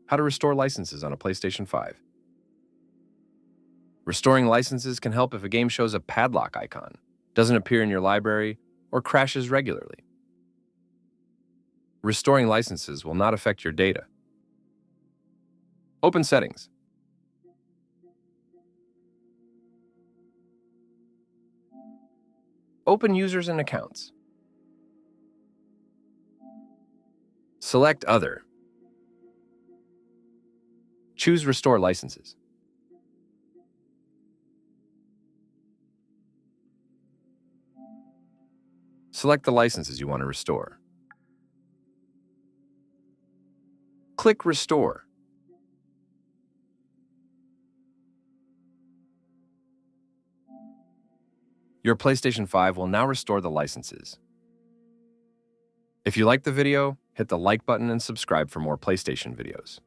How to restore licenses on a PlayStation 5. Restoring licenses can help if a game shows a padlock icon, doesn't appear in your library, or crashes regularly. Restoring licenses will not affect your data. Open Settings. Open Users and Accounts. Select Other. Choose Restore Licenses. Select the licenses you want to restore. Click Restore. Your PlayStation 5 will now restore the licenses. If you liked the video, hit the like button and subscribe for more PlayStation videos.